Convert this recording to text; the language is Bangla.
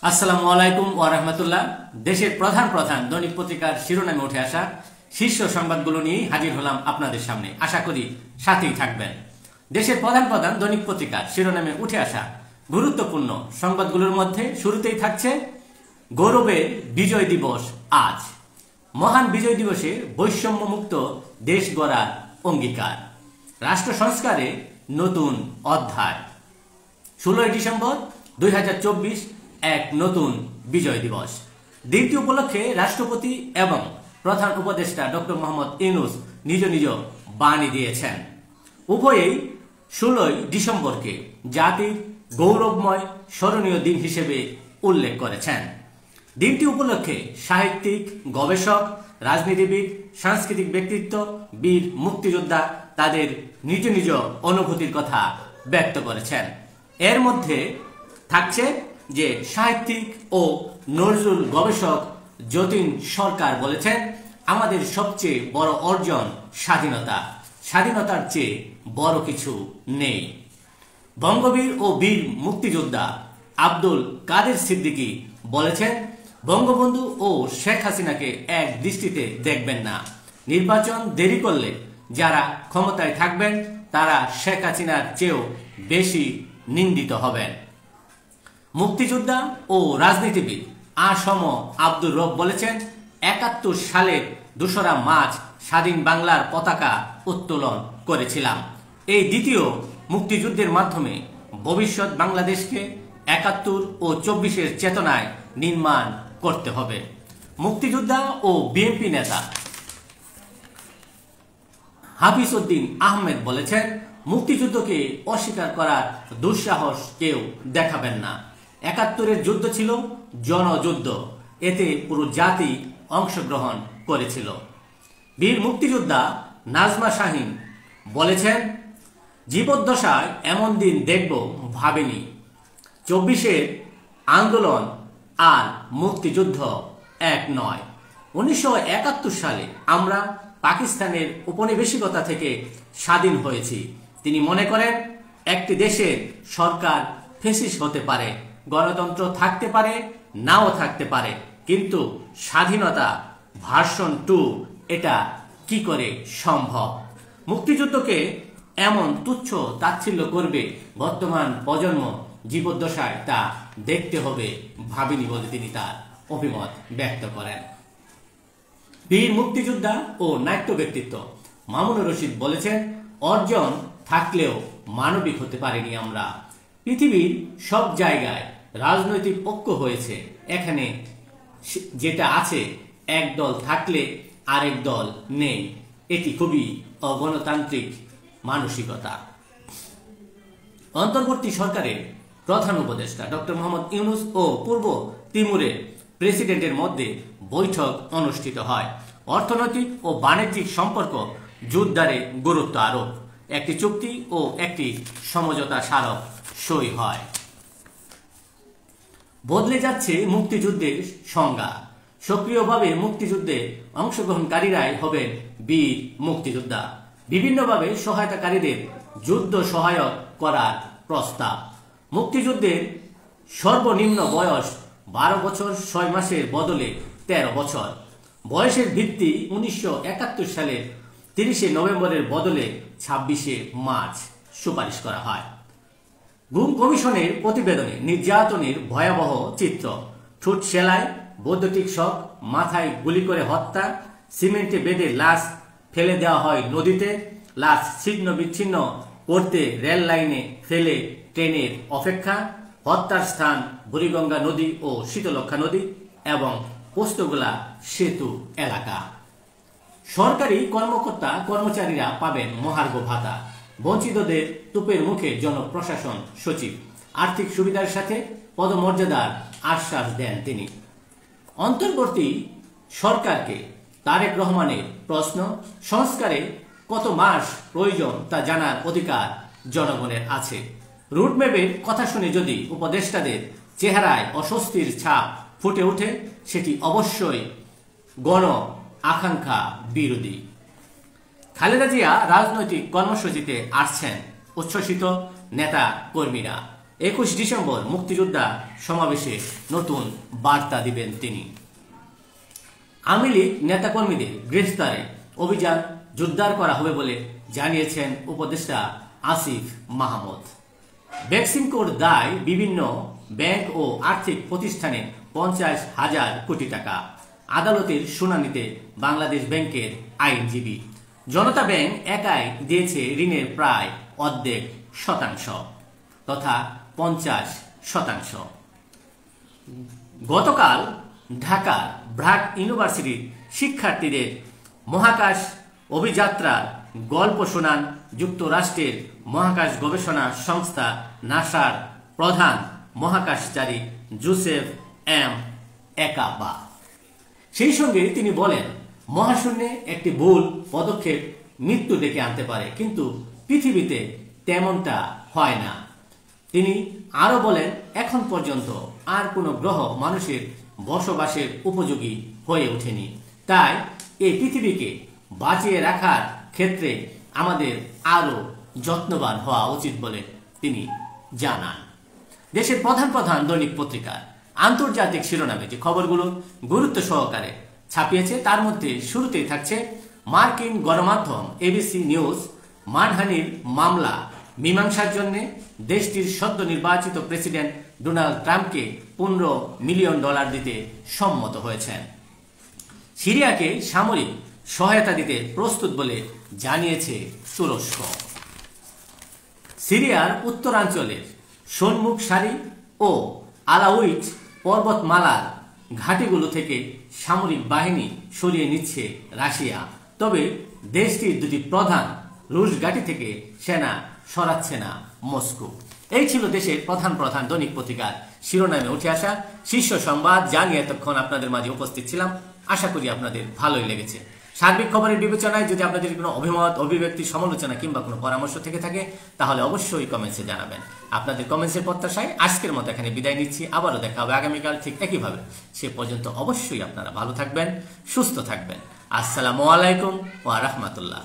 আসসালামু আলাইকুম ওয়া রাহমাতুল্লাহ। দেশের প্রধান প্রধান দৈনিক পত্রিকার শিরোনামে উঠে আসা শীর্ষ সংবাদগুলো নিয়ে হাজির হলাম আপনাদের সামনে। আশা করি সাথেই থাকবেন। দেশের প্রধান প্রধান দৈনিক পত্রিকার শিরোনামে উঠে আসা গুরুত্বপূর্ণ সংবাদগুলোর মধ্যে শুরুতেই থাকছে গৌরবের বিজয় দিবস আজ। মহান বিজয় দিবসে বৈষম্যমুক্ত দেশ গড়ার অঙ্গীকার, রাষ্ট্র সংস্কারে নতুন অধ্যায়। 16 ডিসেম্বর 2024 এক নতুন বিজয় দিবস। দিনটি উপলক্ষে রাষ্ট্রপতি এবং প্রধান উপদেষ্টা ডক্টর মোহাম্মদ ইউনূস নিজ নিজ বাণী দিয়েছেন। উভয়েই 16 ডিসেম্বরকে জাতির গৌরবময় স্মরণীয় দিন হিসেবে উল্লেখ করেছেন। দিনটি উপলক্ষে সাহিত্যিক, গবেষক, রাজনীতিবিদ, সাংস্কৃতিক ব্যক্তিত্ব, বীর মুক্তিযোদ্ধা তাদের নিজ নিজ অনুভূতির কথা ব্যক্ত করেছেন। এর মধ্যে থাকছে যে সাহিত্যিক ও নজরুল গবেষক যতীন সরকার বলেছেন, আমাদের সবচেয়ে বড় অর্জন স্বাধীনতা, স্বাধীনতার চেয়ে বড় কিছু নেই। বঙ্গবীর ও বীর মুক্তিযোদ্ধা আব্দুল কাদের সিদ্দিকী বলেছেন, বঙ্গবন্ধু ও শেখ হাসিনাকে এক দৃষ্টিতে দেখবেন না। নির্বাচন দেরি করলে যারা ক্ষমতায় থাকবেন তারা শেখ হাসিনার চেয়েও বেশি নিন্দিত হবেন। মুক্তিযোদ্ধা ও রাজনীতিবিদ আসম আব্দুর রব বলেছেন, ৭১ সালের ২রা মার্চ স্বাধীন বাংলার পতাকা উত্তোলন করেছিলাম। এই দ্বিতীয় মুক্তিযুদ্ধের মাধ্যমে ভবিষ্যৎ বাংলাদেশকে ৭১ ও ২৪-এর চেতনায় নির্মাণ করতে হবে। মুক্তিযোদ্ধা ও বিএনপি নেতা হাফিজ উদ্দিন আহমেদ বলেছেন, মুক্তিযুদ্ধকে অস্বীকার করার দুঃসাহস কেউ দেখাবেন না। ৭১-এর যুদ্ধ ছিল জনযুদ্ধ, এতে পুরো জাতি অংশগ্রহণ করেছিল। বীর মুক্তিযোদ্ধা নাজমা শাহীন বলেছেন, জীবদ্দশায় এমন দিন দেখব ভাবিনি। ২৪-এর আন্দোলন আর মুক্তিযুদ্ধ এক নয়। ১৯৭১ সালে আমরা পাকিস্তানের উপনিবেশিকতা থেকে স্বাধীন হয়েছি। তিনি মনে করেন, একটি দেশের সরকার ফ্যাসিস্ট হতে পারে, গণতন্ত্র থাকতে পারে, নাও থাকতে পারে, কিন্তু স্বাধীনতা ভার্সন 2 এটা কি করে সম্ভব? মুক্তিযুদ্ধকে এমন তুচ্ছ তাচ্ছিল্য করবে বর্তমান প্রজন্ম, জীবদ্দশায় তা দেখতে হবে ভাবিনি বলে তিনি তার অভিমত ব্যক্ত করেন। বীর মুক্তিযোদ্ধা ও নাট্য ব্যক্তিত্ব মামুনুর রশিদ বলেছেন, অর্জন থাকলেও মানবিক হতে পারিনি আমরা। পৃথিবীর সব জায়গায় রাজনৈতিক ঐক্য হয়েছে, এখানে যেটা আছে এক দল থাকলে আরেক দল নেই, এটি খুবই অগণতান্ত্রিক মানসিকতা। অন্তর্বর্তী সরকারের প্রধান উপদেষ্টা ডক্টর মোহাম্মদ ইউনূস ও পূর্ব তিমুরের প্রেসিডেন্টের মধ্যে বৈঠক অনুষ্ঠিত হয়। অর্থনৈতিক ও বাণিজ্যিক সম্পর্ক জোরদারে গুরুত্ব আরোপ, একটি চুক্তি ও একটি সমঝোতা স্মারক সই হয়। বদলে যাচ্ছে মুক্তিযুদ্ধের সংজ্ঞা। সক্রিয়ভাবে মুক্তিযুদ্ধে অংশগ্রহণকারীরাই হবেন বীর মুক্তিযোদ্ধা। বিভিন্নভাবে সহায়তাকারীদের যুদ্ধ সহায়ক করার প্রস্তাব। মুক্তিযুদ্ধের সর্বনিম্ন বয়স 12 বছর 6 মাসের বদলে 13 বছর। বয়সের ভিত্তি 1971 সালের 30 নভেম্বরের বদলে 26 মার্চ সুপারিশ করা হয়। গুম কমিশনের প্রতিবেদনে নির্যাতনের ভয়াবহ চিত্র, ঠোঁট সেলাই, বৈদ্যুতিক শক, মাথায় গুলি করে হত্যা, সিমেন্টে বেঁধে লাশ ফেলে দেওয়া হয় নদীতে, লাশ ছিন্ন বিচ্ছিন্ন করতে রেল লাইনে ফেলে ট্রেনের অপেক্ষা, হত্যার স্থান বুড়িগঙ্গা নদী ও শীতলক্ষা নদী এবং পোস্তগোলা সেতু এলাকা। সরকারি কর্মকর্তা কর্মচারীরা পাবেন মহার্ঘ ভাতা, বঞ্চিতদের তোপের মুখে জনপ্রশাসন সচিব। আর্থিক সুবিধার সাথে পদমর্যাদার আশ্বাস দেন তিনি। অন্তর্বর্তী সরকারকে তারেক রহমানের প্রশ্ন, সংস্কারে কত মাস প্রয়োজন তা জানার অধিকার জনগণের আছে। রুটম্যাপের কথা শুনে যদি উপদেষ্টাদের চেহারায় অস্বস্তির ছাপ ফুটে ওঠে, সেটি অবশ্যই গণ আকাঙ্ক্ষা বিরোধী। খালেদা জিয়া রাজনৈতিক কর্মসূচিতে আসছেন উচ্ছ্বসিত নেতা কর্মীরা। 21 ডিসেম্বর মুক্তিযোদ্ধা সমাবেশে নতুন বার্তা দিবেন তিনি। আওয়ামী লীগ নেতাকর্মীদের গ্রেফতারে অভিযান জোরদার করা হবে বলে জানিয়েছেন উপদেষ্টা আসিফ মাহমুদ। বেক্সিমকোর দায় বিভিন্ন ব্যাংক ও আর্থিক প্রতিষ্ঠানে 50,000 কোটি টাকা। আদালতের শুনানিতে বাংলাদেশ ব্যাংকের আইনজীবী। জনতা ব্যাংক একাই দিয়েছে ঋণের প্রায় অর্ধেক শতাংশ তথা 50%। গতকাল ঢাকার ব্র্যাক ইউনিভার্সিটির শিক্ষার্থীদের মহাকাশ অভিযাত্রার গল্প শোনান যুক্তরাষ্ট্রের মহাকাশ গবেষণা সংস্থা নাসার প্রধান মহাকাশচারী জোসেফ এম একাবা। সেই সঙ্গে তিনি বলেন, মহাশূন্যে একটি ভুল পদক্ষেপ মৃত্যু ডেকে আনতে পারে, কিন্তু পৃথিবীতে তেমনটা হয় না। তিনি আরো বলেন, এখন পর্যন্ত আর কোনো গ্রহ মানুষের বসবাসের উপযোগী হয়ে ওঠেনি। তাই এই পৃথিবীকে বাঁচিয়ে রাখার ক্ষেত্রে আমাদের আরো যত্নবান হওয়া উচিত বলে তিনি জানান। দেশের প্রধান প্রধান দৈনিক পত্রিকা আন্তর্জাতিক শিরোনামে যে খবরগুলো গুরুত্ব সহকারে ছাপিয়েছে তার মধ্যে শুরুতেই থাকছে মার্কিন গণমাধ্যম এবিসি নিউজ মানহানির মামলা মীমাংসার জন্য দেশটির সদ্য নির্বাচিত প্রেসিডেন্ট ডোনাল্ড ট্রাম্পকে $15 মিলিয়ন দিতে সম্মত হয়েছেন। সিরিয়াকে সামরিক সহায়তা দিতে প্রস্তুত বলে জানিয়েছে তুরস্ক। সিরিয়ার উত্তরাঞ্চলের সন্মুখ সারি ও আলাউইট পর্বতমালার ঘাটিগুলো থেকে সামরিক বাহিনী সরিয়ে নিচ্ছে রাশিয়া, তবে দেশটির দুটি প্রধান রুশ ঘাঁটি থেকে সেনা সরাচ্ছে না মস্কো। এই ছিল দেশের প্রধান প্রধান দৈনিক পত্রিকার শিরোনামে উঠে আসা শীর্ষ সংবাদ, যা নিয়ে এতক্ষণ আপনাদের মাঝে উপস্থিত ছিলাম। আশা করি আপনাদের ভালোই লেগেছে। সার্বিক খবরের বিবেচনায় যদি আপনাদের কোনো অভিমত, অভিব্যক্তি, সমালোচনা কিংবা কোনো পরামর্শ থেকে থাকে তাহলে অবশ্যই কমেন্টসে জানাবেন। আপনাদের কমেন্টসের প্রত্যাশায় আজকের মতো এখানে বিদায় নিচ্ছি। আবারও দেখা হবে আগামীকাল ঠিক একইভাবে। সে পর্যন্ত অবশ্যই আপনারা ভালো থাকবেন, সুস্থ থাকবেন। আসসালামু আলাইকুম ওয়া রাহমাতুল্লাহ।